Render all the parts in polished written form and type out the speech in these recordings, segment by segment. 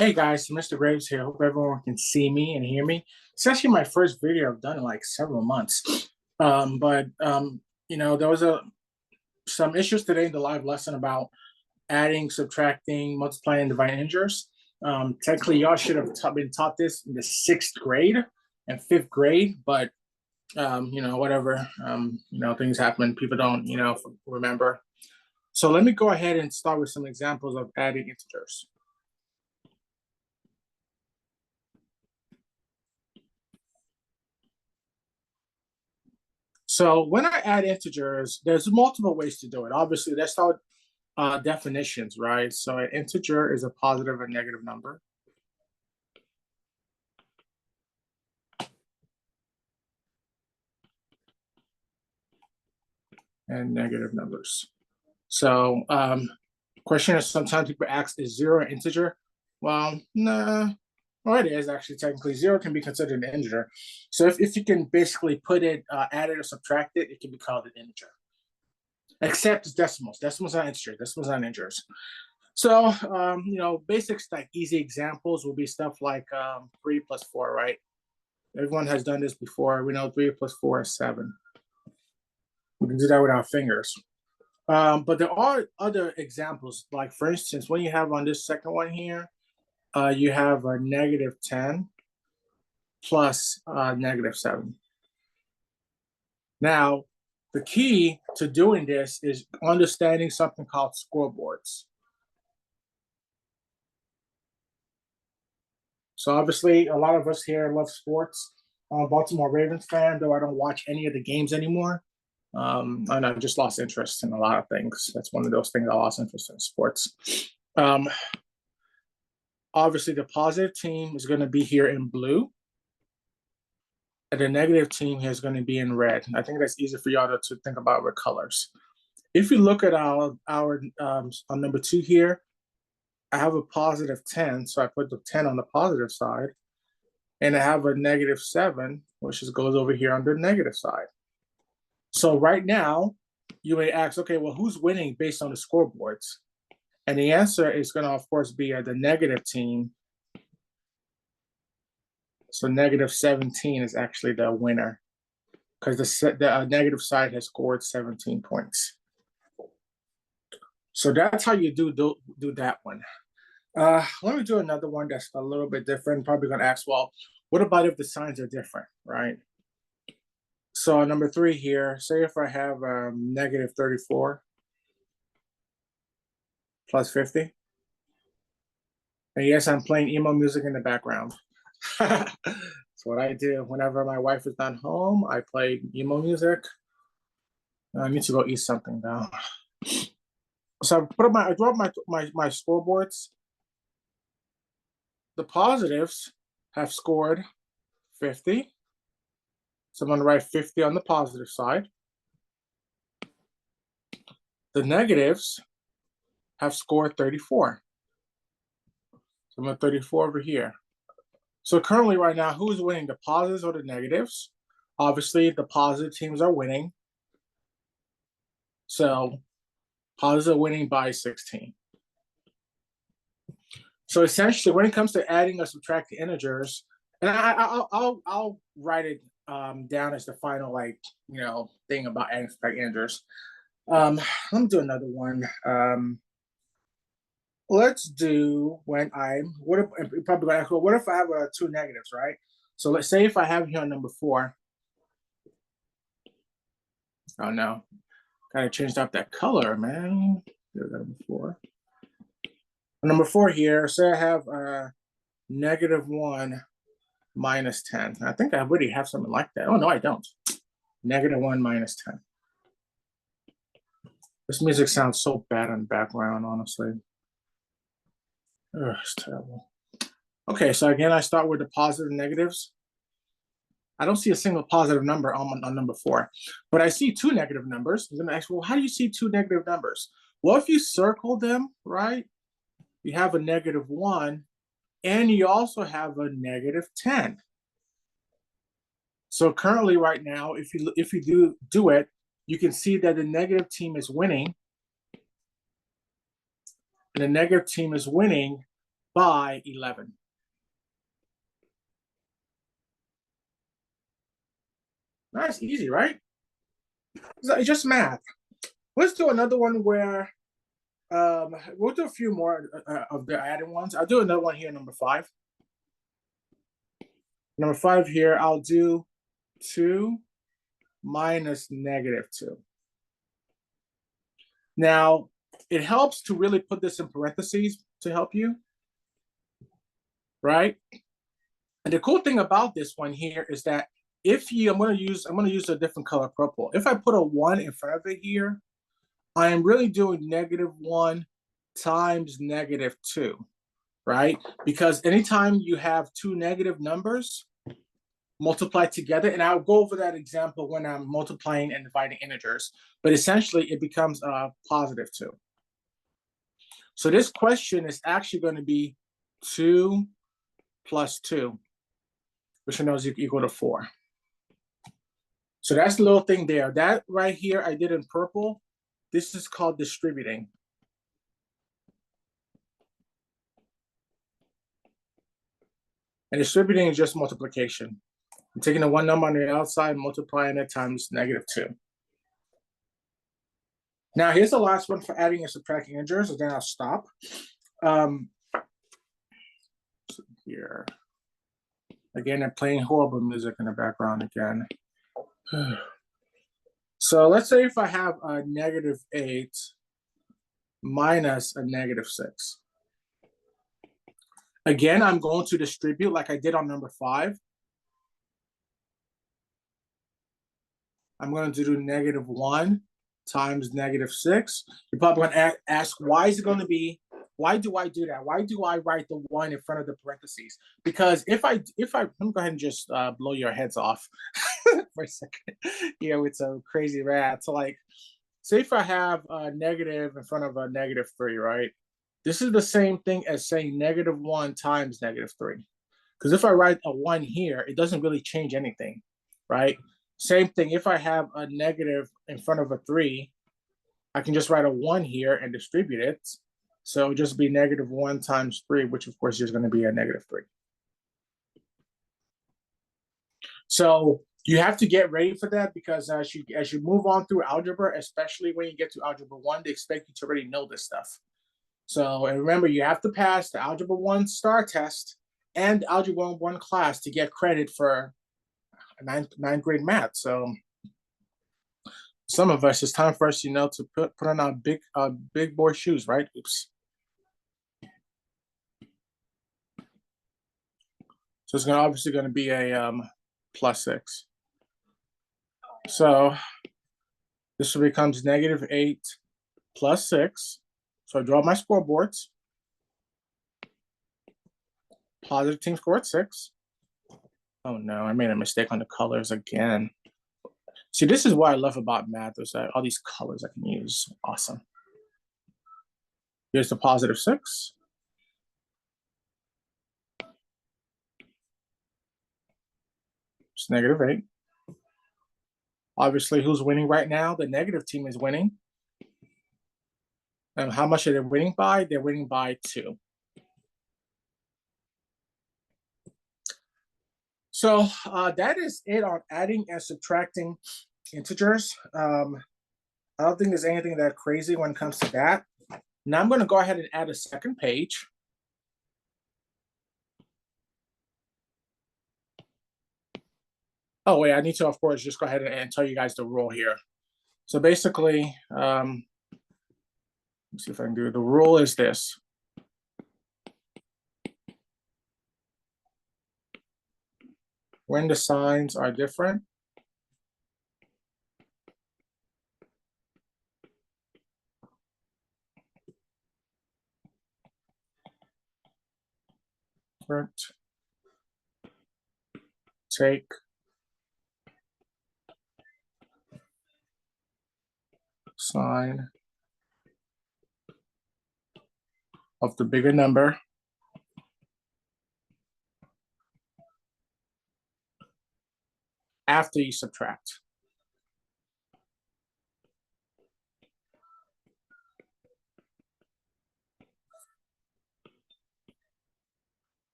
Hey guys, Mr. Graves here. Hope everyone can see me and hear me. It's actually my first video I've done in like several months. But there was some issues today in the live lesson about adding, subtracting, multiplying, and dividing integers. Technically, y'all should have been taught this in the sixth grade and fifth grade, but whatever. Things happen. People don't, remember. So let me go ahead and start with some examples of adding integers. So when I add integers, there's multiple ways to do it. Obviously, that's our definitions, right? So an integer is a positive and negative number. And negative numbers. So question is sometimes people ask, is zero an integer? Well, nah. Well, it is actually technically. Zero can be considered an integer. So if you can basically put it, add it or subtract it, it can be called an integer. Except it's decimals. Decimals are integers. Decimals are integers. So, basics like easy examples will be stuff like 3 plus 4, right? Everyone has done this before. We know 3 plus 4 is 7. We can do that with our fingers. But there are other examples, like for instance, when you have on this second one here, you have a negative 10 plus negative 7. Now, the key to doing this is understanding something called scoreboards. So obviously, a lot of us here love sports. I'm a Baltimore Ravens fan, though I don't watch any of the games anymore. And I just lost interest in a lot of things. That's one of those things I lost interest in sports. Obviously, the positive team is going to be here in blue. And the negative team here is going to be in red. I think that's easy for y'all to think about with colors. If you look at our on number 2 here, I have a positive 10, so I put the 10 on the positive side. And I have a negative 7, which just goes over here on the negative side. So right now, you may ask, okay, well, who's winning based on the scoreboards? And the answer is going to, of course, be the negative team. So negative 17 is actually the winner because the negative side has scored 17 points. So that's how you do that one. Let me do another one that's a little bit different. Probably going to ask, well, what about if the signs are different, right? So number 3 here, say if I have negative 34 plus 50. And yes, I'm playing emo music in the background. That's what I do. Whenever my wife is not home, I play emo music. I need to go eat something now. So I draw my scoreboards. The positives have scored 50. So I'm going to write 50 on the positive side. The negatives have scored 34. So I'm going to 34 over here. So currently right now, who's winning, the positives or the negatives? Obviously, the positive teams are winning. So positives are winning by 16. So essentially, when it comes to adding or subtracting integers, and I'll write it down as the final thing about adding and subtracting integers. Let me do another one. Let's do when you're probably going to ask, well, what if I have 2 negatives, right? So let's say if I have here on number 4. Oh no, gotta change up that color, man. There's number 4. Number 4 here, say I have negative 1 minus 10. I think I already have something like that. Oh no, I don't. Negative 1 minus 10. This music sounds so bad in the background, honestly. Ugh, it's terrible. Okay, so again, I start with the positive and negatives. I don't see a single positive number on number 4, but I see 2 negative numbers. I'm gonna ask, well, how do you see 2 negative numbers? Well, if you circle them, right, you have a negative 1, and you also have a negative 10. So currently right now, if you do it, you can see that the negative team is winning. And the negative team is winning by 11. That's easy, right? It's just math. Let's do another one where we'll do a few more of the added ones. I'll do another one here, number 5. Number 5 here, I'll do 2 minus -2. Now, it helps to really put this in parentheses to help you, right? And the cool thing about this one here is that if you, I'm going to use a different color, purple. If I put a 1 in front of it here, I am really doing -1 times -2, right? Because anytime you have two negative numbers multiplied together, and I'll go over that example when I'm multiplying and dividing integers, but essentially it becomes a +2. So this question is actually going to be 2 plus 2, which I know is equal to 4. So that's the little thing there. That right here I did in purple. This is called distributing. And distributing is just multiplication. I'm taking the one number on the outside, multiplying it times -2. Now here's the last one for adding and subtracting integers, and then I'll stop. So here. Again, I'm playing horrible music in the background again. So let's say if I have a -8 minus a -6. Again, I'm going to distribute like I did on number 5. I'm going to do -1 times -6. You're probably going to ask, why is it going to be, why do I do that? Why do I write the 1 in front of the parentheses? Because if I, let me go ahead and just blow your heads off for a second here with some crazy rats. So like, say if I have a negative in front of a -3, right? This is the same thing as saying -1 times -3. Because if I write a 1 here, it doesn't really change anything, right? Same thing, if I have a negative in front of a 3, I can just write a 1 here and distribute it. So it'll just be -1 times 3, which of course is going to be a -3. So you have to get ready for that, because as you move on through algebra, especially when you get to algebra 1, they expect you to already know this stuff. So, and remember, you have to pass the algebra 1 STAR test and algebra 1 class to get credit for ninth grade math. So some of us, it's time for us, to put on our big boy shoes, right? Oops. So it's obviously going to be a +6. So this becomes -8 plus 6. So I draw my scoreboards. Positive team scored 6. Oh no, I made a mistake on the colors again. See, this is what I love about math, is that all these colors I can use. Awesome. Here's the +6. It's -8. Obviously, who's winning right now? The negative team is winning. And how much are they winning by? They're winning by 2. So that is it on adding and subtracting integers. I don't think there's anything that crazy when it comes to that. Now I'm going to go ahead and add a second page. Oh, wait, I need to, of course, just go ahead and tell you guys the rule here. So basically, let's see if I can do it. The rule is this. When the signs are different, take sign of the bigger number after you subtract.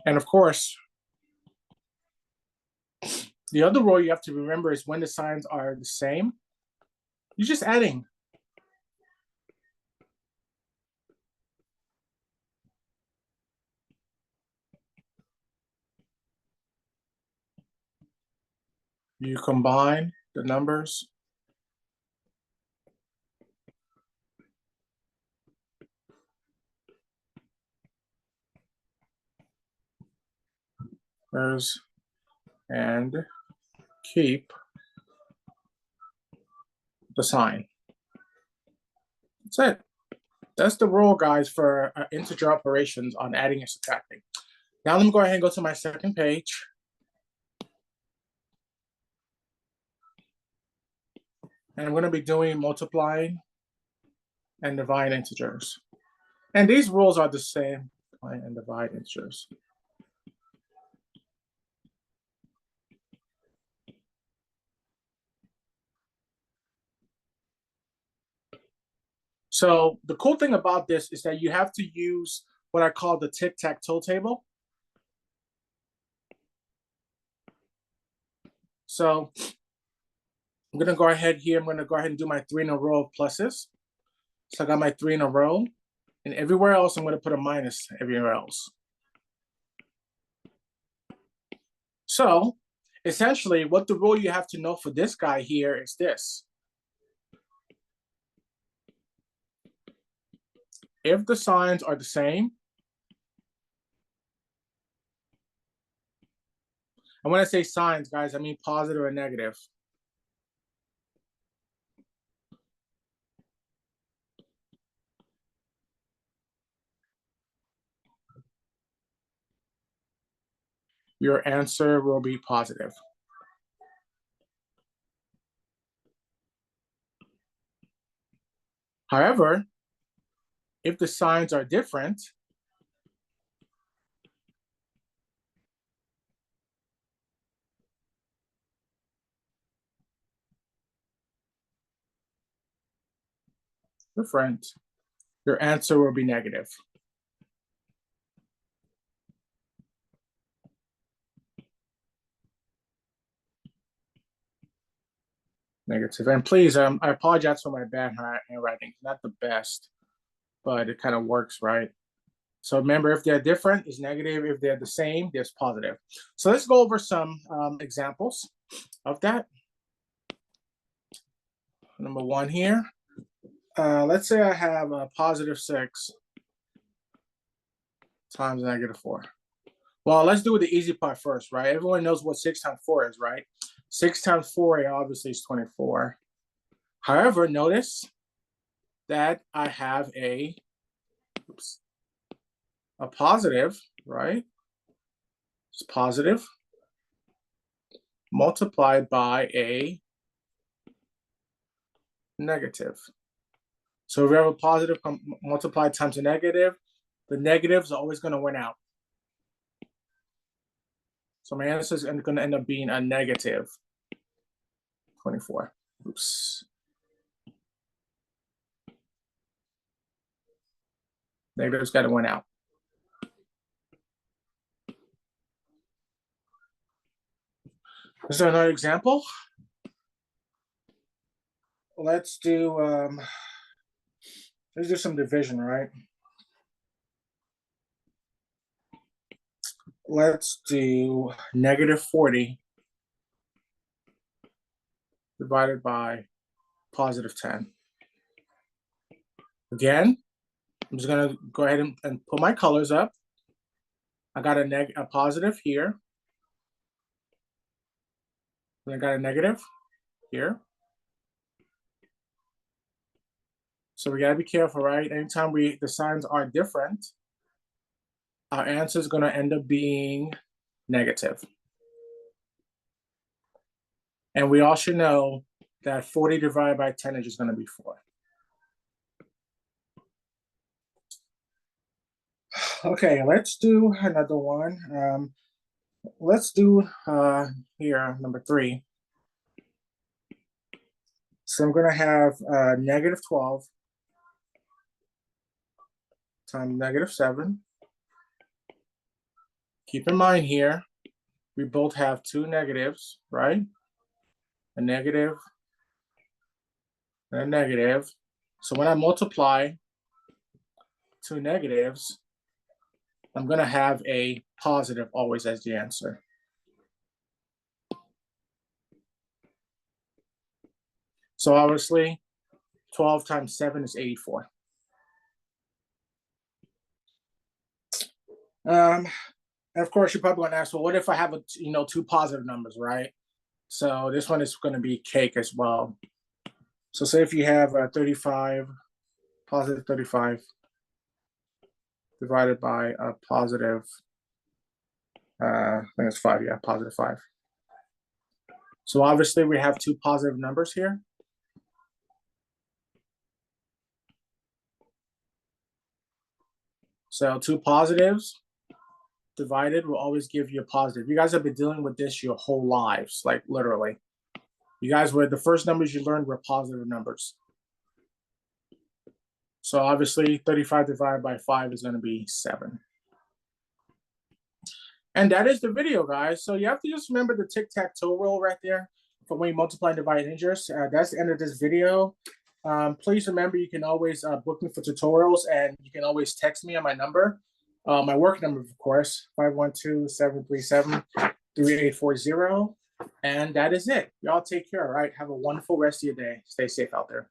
And of course, the other rule you have to remember is when the signs are the same, you're just adding. You combine the numbers. And keep the sign. That's it. That's the rule, guys, for integer operations on adding and subtracting. Now let me go ahead and go to my second page. And I'm going to be doing multiplying and divide integers. And these rules are the same, multiply and divide integers. So the cool thing about this is that you have to use what I call the tic-tac-toe table. So I'm going to go ahead here. I'm going to go ahead and do my 3 in a row of pluses. So I got my 3 in a row. And everywhere else, I'm going to put a minus everywhere else. So essentially, what the rule you have to know for this guy here is this. If the signs are the same, and when I say signs, guys, I mean positive or negative. Your answer will be positive. However, if the signs are different, your answer will be negative. Negative. And please, I apologize for my bad handwriting. Not the best, but it kind of works, right? So remember, if they're different, it's negative. If they're the same, there's positive. So let's go over some examples of that. Number 1 here. Let's say I have a positive 6 times negative 4. Well, let's do the easy part first, right? Everyone knows what 6 times 4 is, right? 6 times 4 obviously is 24. However, notice that I have a positive, right? It's positive multiplied by a negative. So if we have a positive multiplied times a negative, the negatives are always going to win out. So my answer is going to end up being a negative 24. Oops. Negatives got to win out. Is there another example? Let's do some division, right? Let's do negative 40 divided by positive 10. Again, I'm just going to go ahead and put my colors up. I got a positive here. And I got a negative here. So we got to be careful, right? Anytime the signs are different, our answer is going to end up being negative. And we all should know that 40 divided by 10 is just going to be 4. Okay, let's do another one. Let's do here, number 3. So I'm going to have negative 12 times negative 7 Keep in mind here, we both have two negatives, right? A negative and a negative. So when I multiply two negatives, I'm going to have a positive always as the answer. So obviously, 12 times 7 is 84. And of course, you're probably going to ask, well, what if I have two positive numbers, right? So this one is going to be cake as well. So say if you have 35, positive 35, divided by a positive, I think it's 5, yeah, positive 5. So obviously we have two positive numbers here. So two positives divided will always give you a positive. You guys have been dealing with this your whole lives, like literally. You guys were, the first numbers you learned were positive numbers. So obviously 35 divided by 5 is going to be 7. And that is the video, guys. So you have to just remember the tic-tac-toe rule right there for when you multiply and divide integers. That's the end of this video. Please remember, you can always book me for tutorials, and you can always text me on my number, my work number, of course, 512-737-3840. And that is it. Y'all take care, all right? Have a wonderful rest of your day. Stay safe out there.